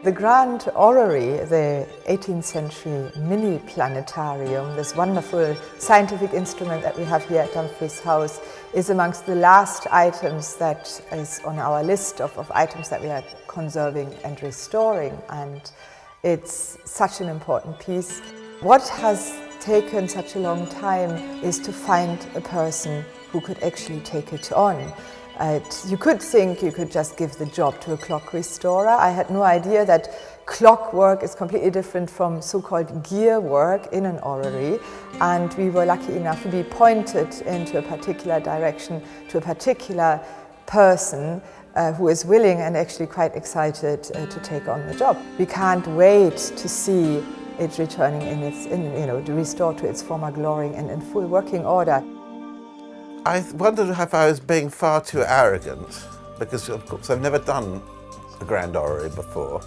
The Grand Orrery, the 18th century mini planetarium, this wonderful scientific instrument that we have here at Dumfries House, is amongst the last items that is on our list of items that we are conserving and restoring, and it's such an important piece. What has taken such a long time is to find a person who could actually take it on. You could think you could just give the job to a clock restorer. I had no idea that clock work is completely different from so-called gear work in an orrery, and we were lucky enough to be pointed into a particular direction to a particular person who is willing and actually quite excited to take on the job. We can't wait to see it returning restored to its former glory and in full working order. I wondered if I was being far too arrogant, because of course I've never done a Grand Orrery before.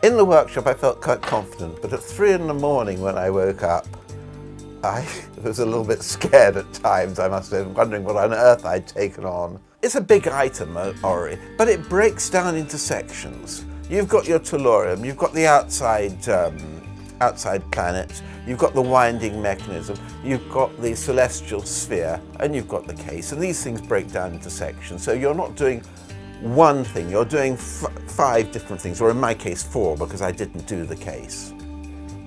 In the workshop I felt quite confident, but at 3 in the morning when I woke up, I was a little bit scared at times. I must have been wondering what on earth I'd taken on. It's a big item, orrery, but it breaks down into sections. You've got your tellurium, you've got the outside planets, you've got the winding mechanism, you've got the celestial sphere, and you've got the case. And these things break down into sections. So you're not doing one thing, you're doing 5 different things, or in my case 4, because I didn't do the case.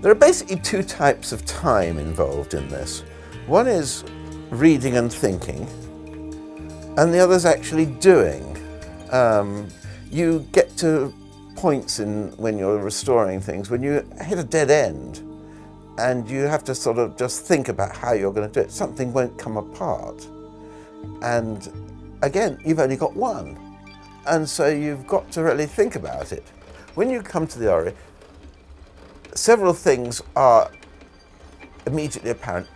There are basically 2 types of time involved in this. One is reading and thinking, and the other is actually doing. You get to points when you're restoring things when you hit a dead end and you have to sort of just think about how you're going to do it. Something won't come apart, and again you've only got one, and so you've got to really think about it. When you come to the orrery, several things are immediately apparent.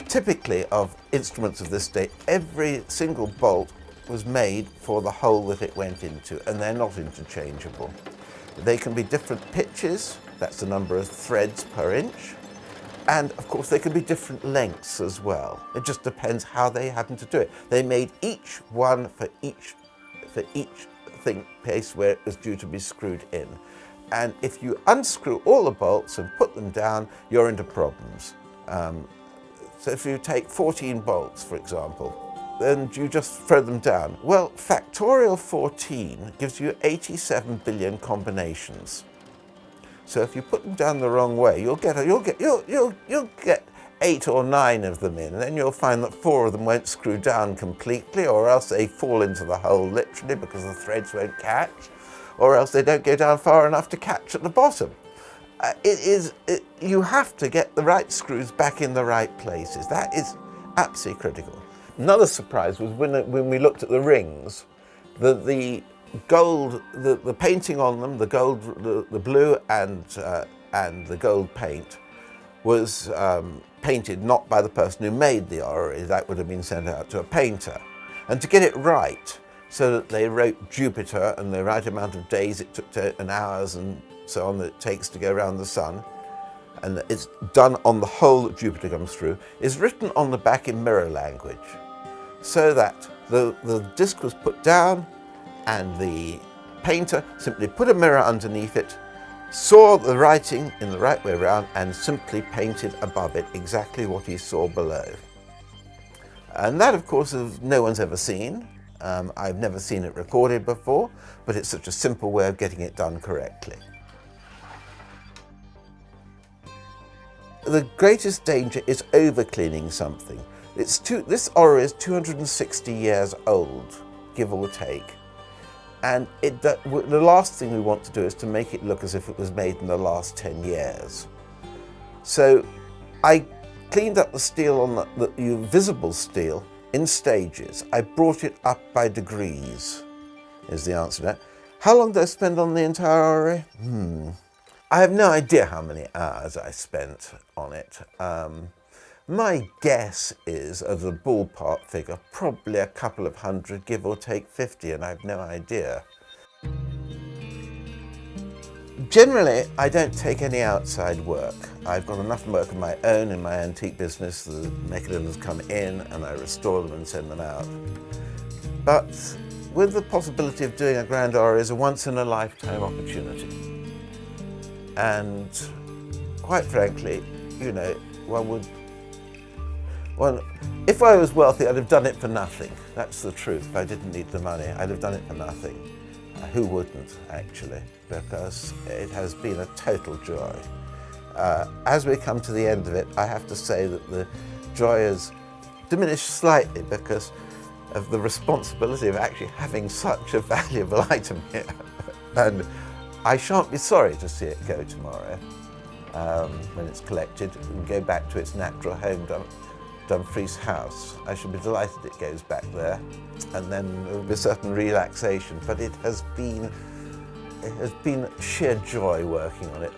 Typically of instruments of this day, every single bolt was made for the hole that it went into, and they're not interchangeable. They can be different pitches, that's the number of threads per inch, and of course they can be different lengths as well. It just depends how they happen to do it. They made each one for each place where it was due to be screwed in. And if you unscrew all the bolts and put them down, you're into problems. So if you take 14 bolts, for example, then you just throw them down. Well, factorial 14 gives you 87 billion combinations. So if you put them down the wrong way, you'll get 8 or 9 of them in, and then you'll find that 4 of them won't screw down completely, or else they fall into the hole literally because the threads won't catch, or else they don't go down far enough to catch at the bottom. You have to get the right screws back in the right places. That is absolutely critical. Another surprise was when we looked at the rings, the gold, the painting on them, the gold, the blue and the gold paint was painted not by the person who made the orrery. That would have been sent out to a painter. And to get it right, so that they wrote Jupiter and the right amount of days it took and hours and so on that it takes to go around the sun, and it's done on the hole that Jupiter comes through, is written on the back in mirror language, so that the disc was put down and the painter simply put a mirror underneath it, saw the writing in the right way around, and simply painted above it exactly what he saw below. And that, of course, no one's ever seen. I've never seen it recorded before, but it's such a simple way of getting it done correctly. The greatest danger is over-cleaning something. This orrery is 260 years old, give or take. And the last thing we want to do is to make it look as if it was made in the last 10 years. So I cleaned up the steel on the visible steel in stages. I brought it up by degrees, is the answer to that. How long did I spend on the entire orrery? I have no idea how many hours I spent on it. My guess is, as a ballpark figure, probably a couple of hundred, give or take 50, and I have no idea. Generally, I don't take any outside work. I've got enough work of my own in my antique business. The mechanisms come in and I restore them and send them out. But with the possibility of doing a Grand Orrery is a once-in-a-lifetime opportunity. And quite frankly, you know, if I was wealthy, I'd have done it for nothing. That's the truth. If I didn't need the money, I'd have done it for nothing. Who wouldn't, actually? Because it has been a total joy. As we come to the end of it, I have to say that the joy has diminished slightly because of the responsibility of actually having such a valuable item here. And I shan't be sorry to see it go tomorrow when it's collected and go back to its natural home, Dumfries House. I should be delighted it goes back there, and then there will be a certain relaxation, but it has been sheer joy working on it.